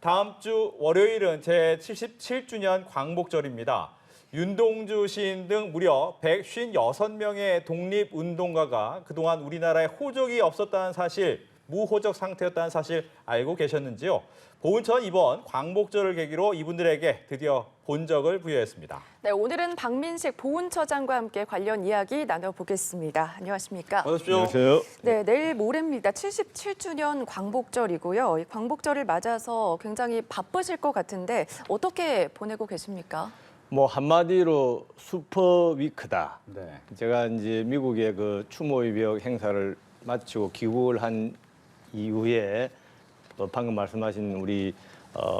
다음 주 월요일은 제77주년 광복절입니다. 윤동주 시인 등 무려 156명의 독립운동가가 그동안 우리나라에 호적이 없었다는 사실, 무호적 상태였다는 사실 알고 계셨는지요? 보훈처는 이번 광복절을 계기로 이분들에게 드디어 본적을 부여했습니다. 네, 오늘은 박민식 보훈처장과 함께 관련 이야기 나눠보겠습니다. 안녕하십니까? 어서 오십시오. 안녕하세요. 네, 내일 모레입니다. 77주년 광복절이고요. 이 광복절을 맞아서 굉장히 바쁘실 것 같은데 어떻게 보내고 계십니까? 뭐 한마디로 슈퍼위크다. 네. 제가 이제 미국의 그 추모의벽 행사를 마치고 귀국을 한 이후에 또 방금 말씀하신 우리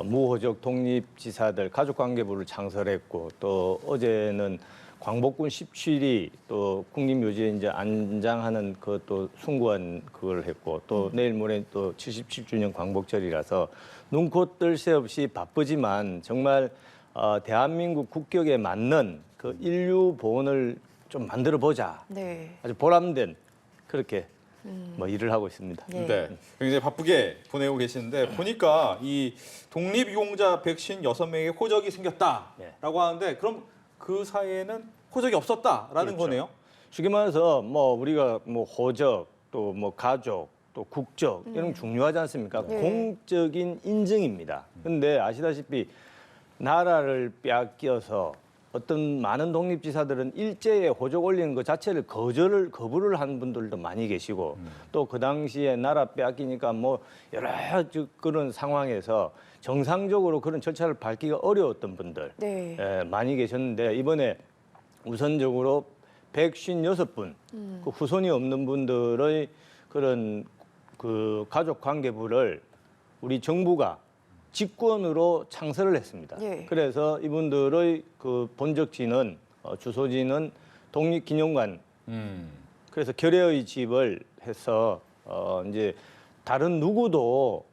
무호적 독립지사들 가족관계부를 창설했고, 또 어제는 광복군 17이 또 국립묘지에 이제 안장하는 그또 숭고한 그걸 했고, 또 내일 모레 또 77주년 광복절이라서 눈코 뜰 새 없이 바쁘지만 정말 대한민국 국격에 맞는 그 인류 보훈을 좀 만들어 보자. 네. 아주 보람된 그렇게 뭐 일을 하고 있습니다. 예. 네, 굉장히 바쁘게 보내고 계시는데 보니까 이 독립유공자 156명의 호적이 생겼다라고 하는데 그럼 그 사이에는 호적이 없었다라는 그렇죠. 거네요? 쉽게 말해서 뭐 우리가 뭐 호적 또 뭐 가족 또 국적 이런 게 중요하지 않습니까? 네. 공적인 인증입니다. 근데 아시다시피 나라를 빼앗겨서 어떤 많은 독립지사들은 일제에 호적 올리는 것 자체를 거부를 한 분들도 많이 계시고, 또 그 당시에 나라 빼앗기니까 뭐 여러 그런 상황에서 정상적으로 그런 절차를 밟기가 어려웠던 분들 네. 많이 계셨는데, 이번에 우선적으로 156분 그 후손이 없는 분들의 그런 그 가족 관계부를 우리 정부가 직권으로 창설을 했습니다. 예. 그래서 이분들의 그 본적지는 주소지는 독립기념관. 그래서 결의의 집을 해서 이제 다른 누구도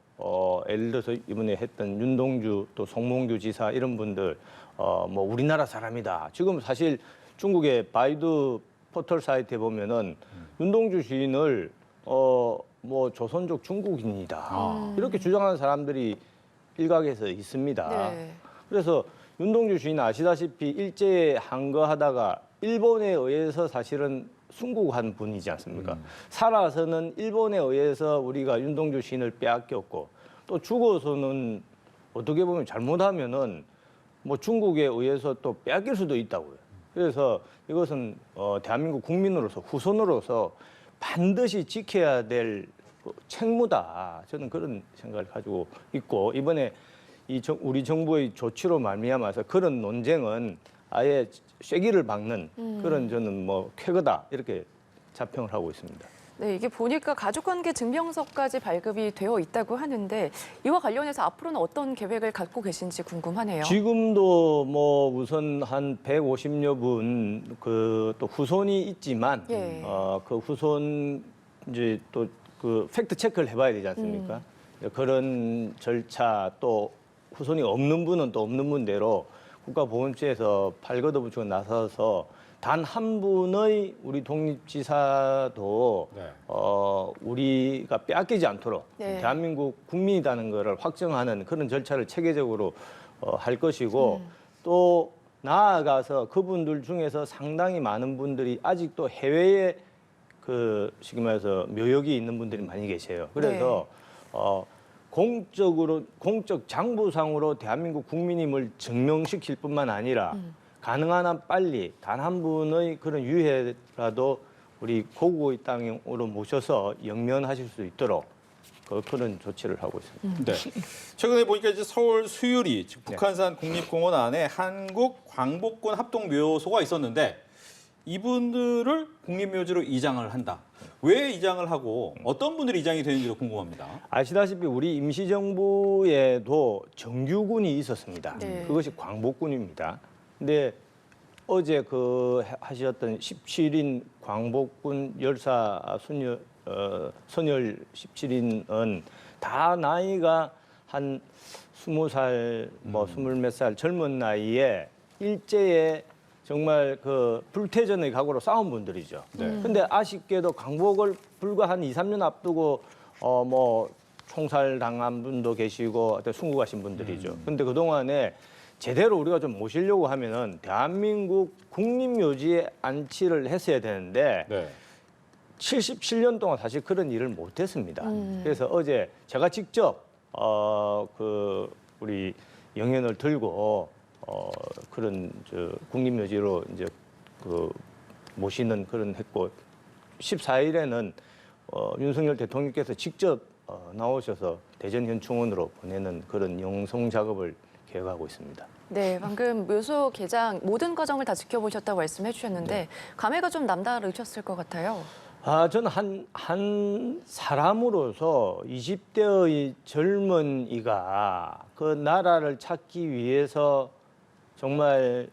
예를 들어서 이번에 했던 윤동주 또 송몽규 지사 이런 분들 뭐 우리나라 사람이다. 지금 사실 중국의 바이두 포털 사이트에 보면은 윤동주 시인을 뭐 조선족 중국인이다. 이렇게 주장하는 사람들이 일각에서 있습니다. 네. 그래서 윤동주 주인 아시다시피 일제에 항거하다가 일본에 의해서 사실은 순국한 분이지 않습니까? 살아서는 일본에 의해서 우리가 윤동주 시인을 빼앗겼고, 또 죽어서는 어떻게 보면 잘못하면은 뭐 중국에 의해서 또 빼앗길 수도 있다고요. 그래서 이것은 대한민국 국민으로서 후손으로서 반드시 지켜야 될 책무다. 저는 그런 생각을 가지고 있고, 이번에 우리 정부의 조치로 말미암아서 그런 논쟁은 아예 쐐기를 박는 그런 저는 뭐 쾌거다 이렇게 자평을 하고 있습니다. 네, 이게 보니까 가족관계 증명서까지 발급이 되어 있다고 하는데 이와 관련해서 앞으로는 어떤 계획을 갖고 계신지 궁금하네요. 지금도 뭐 우선 한 150여 분 그 또 후손이 있지만 예. 그 후손 이제 또 그 팩트 체크를 해봐야 되지 않습니까? 그런 절차, 또 후손이 없는 분은 또 없는 분대로 국가보훈처에서 발걷어붙이고 나서서 단 한 분의 우리 독립지사도 네. 우리가 빼앗기지 않도록 네. 대한민국 국민이라는 것을 확정하는 그런 절차를 체계적으로 할 것이고, 또 나아가서 그분들 중에서 상당히 많은 분들이 아직도 해외에 그 쉽게 말해서 묘역이 있는 분들이 많이 계세요. 그래서 공적 장부상으로 대한민국 국민임을 증명시킬 뿐만 아니라 가능한 한 빨리 단 한 분의 그런 유해라도 우리 고국의 땅으로 모셔서 영면하실 수 있도록 그런 조치를 하고 있습니다. 네. 최근에 보니까 이제 서울 수유리, 즉 북한산 국립공원 안에 한국 광복군 합동묘소가 있었는데 이분들을 국립묘지로 이장을 한다. 왜 이장을 하고 어떤 분들이 이장이 되는지도 궁금합니다. 아시다시피 우리 임시정부에도 정규군이 있었습니다. 네. 그것이 광복군입니다. 근데 어제 그 하셨던 17인 광복군 열사 선열 17인은 다 나이가 한 20살, 뭐 20몇 살 젊은 나이에 일제에 정말 그 불태전의 각오로 싸운 분들이죠. 네. 근데 아쉽게도 광복을 불과 한 2, 3년 앞두고 뭐 총살당한 분도 계시고 어떤 순국하신 분들이죠. 근데 그동안에 제대로 우리가 좀 모시려고 하면은 대한민국 국립묘지에 안치를 했어야 되는데 네. 77년 동안 사실 그런 일을 못했습니다. 그래서 어제 제가 직접 우리 영현을 들고 그런 국립묘지로 이제 모시는 그런 했고 14일에는 윤석열 대통령께서 직접 나오셔서 대전 현충원으로 보내는 그런 영송 작업을 계획하고 있습니다. 네, 방금 묘소 개장 모든 과정을 다 지켜보셨다고 말씀해 주셨는데 감회가 좀 남다르셨을 것 같아요. 저는 한 사람으로서 20대의 젊은이가 그 나라를 찾기 위해서 정말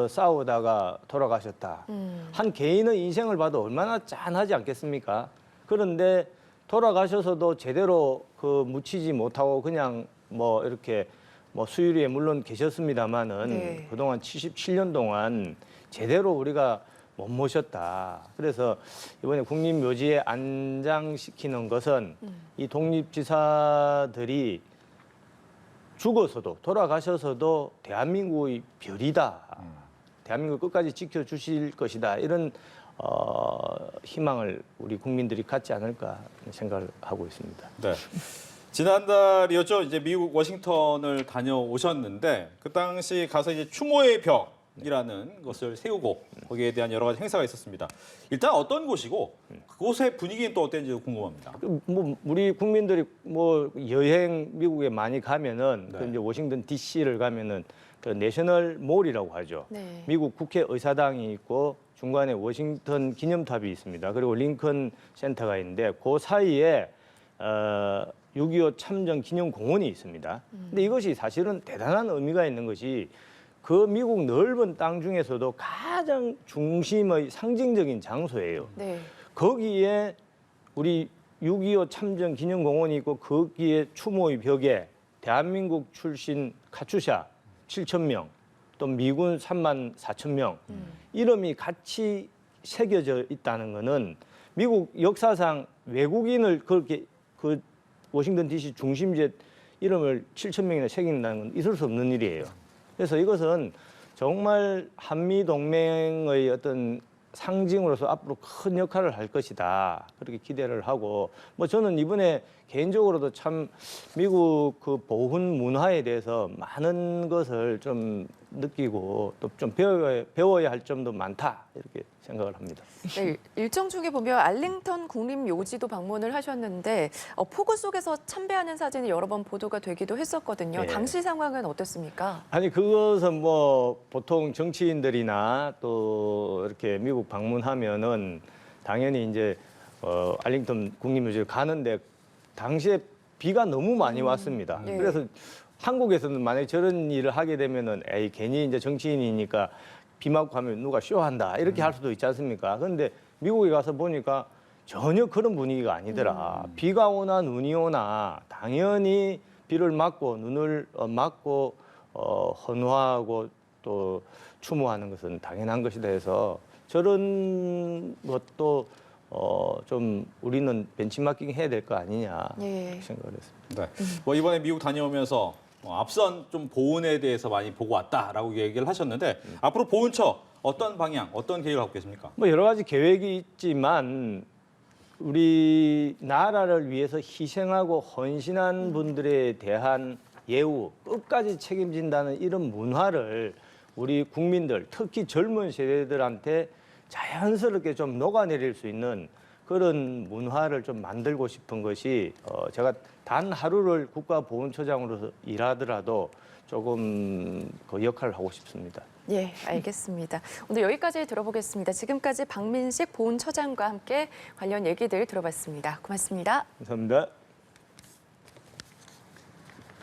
싸우다가 돌아가셨다. 한 개인의 인생을 봐도 얼마나 짠하지 않겠습니까? 그런데 돌아가셔서도 제대로 묻히지 못하고 그냥 이렇게 수유리에 물론 계셨습니다마는 네. 그동안 77년 동안 제대로 우리가 못 모셨다. 그래서 이번에 국립묘지에 안장시키는 것은 이 독립지사들이 죽어서도 돌아가셔서도 대한민국의 별이다. 대한민국 끝까지 지켜주실 것이다. 이런 희망을 우리 국민들이 갖지 않을까 생각을 하고 있습니다. 네. 지난달이었죠. 이제 미국 워싱턴을 다녀오셨는데 그 당시 가서 이제 추모의 벽이라는 것을 세우고 거기에 대한 여러 가지 행사가 있었습니다. 일단 어떤 곳이고 그곳의 분위기는 또 어땠는지 궁금합니다. 우리 국민들이 여행 미국에 많이 가면은 네. 그 이제 워싱턴 D.C.를 가면은 그 내셔널 몰이라고 하죠. 네. 미국 국회의사당이 있고 중간에 워싱턴 기념탑이 있습니다. 그리고 링컨 센터가 있는데 그 사이에 6.25 참전 기념공원이 있습니다. 근데 이것이 사실은 대단한 의미가 있는 것이 그 미국 넓은 땅 중에서도 가장 중심의 상징적인 장소예요. 네. 거기에 우리 6.25 참전 기념공원이 있고 거기에 추모의 벽에 대한민국 출신 카츄샤 7,000명, 또 미군 34,000명 이름이 같이 새겨져 있다는 것은 미국 역사상 외국인을 그렇게 워싱턴 D.C. 중심지에 이름을 7,000명이나 새긴다는 건 있을 수 없는 일이에요. 그래서 이것은 정말 한미 동맹의 어떤 상징으로서 앞으로 큰 역할을 할 것이다. 그렇게 기대를 하고 저는 이번에 개인적으로도 참 미국 보훈 문화에 대해서 많은 것을 좀 느끼고 또 좀 배워야 할 점도 많다. 이렇게 생각을 합니다. 네, 일정 중에 보면 알링턴 국립묘지도 방문을 하셨는데 폭우 속에서 참배하는 사진이 여러 번 보도가 되기도 했었거든요. 네. 당시 상황은 어땠습니까? 아니 그것은 보통 정치인들이나 또 이렇게 미국 방문하면은 당연히 이제 알링턴 국립묘지를 가는데 당시에 비가 너무 많이 왔습니다. 네. 그래서 한국에서는 만약에 저런 일을 하게 되면은 괜히 이제 정치인이니까 비 맞고 하면 누가 쇼한다 이렇게 할 수도 있지 않습니까? 그런데 미국에 가서 보니까 전혀 그런 분위기가 아니더라. 비가 오나 눈이 오나 당연히 비를 맞고 눈을 맞고 헌화하고 또 추모하는 것은 당연한 것이다 해서 저런 것도 좀 우리는 벤치마킹 해야 될 거 아니냐 예. 생각을 했습니다. 네. 이번에 미국 다녀오면서 앞선 좀 보훈에 대해서 많이 보고 왔다라고 얘기를 하셨는데 앞으로 보훈처 어떤 방향, 어떤 계획을 갖고 계십니까? 여러 가지 계획이 있지만 우리 나라를 위해서 희생하고 헌신한 분들에 대한 예우 끝까지 책임진다는 이런 문화를 우리 국민들, 특히 젊은 세대들한테 자연스럽게 좀 녹아내릴 수 있는 그런 문화를 좀 만들고 싶은 것이 제가 단 하루를 국가보훈처장으로서 일하더라도 조금 그 역할을 하고 싶습니다. 예, 알겠습니다. 오늘 여기까지 들어보겠습니다. 지금까지 박민식 보훈처장과 함께 관련 얘기들 들어봤습니다. 고맙습니다. 감사합니다.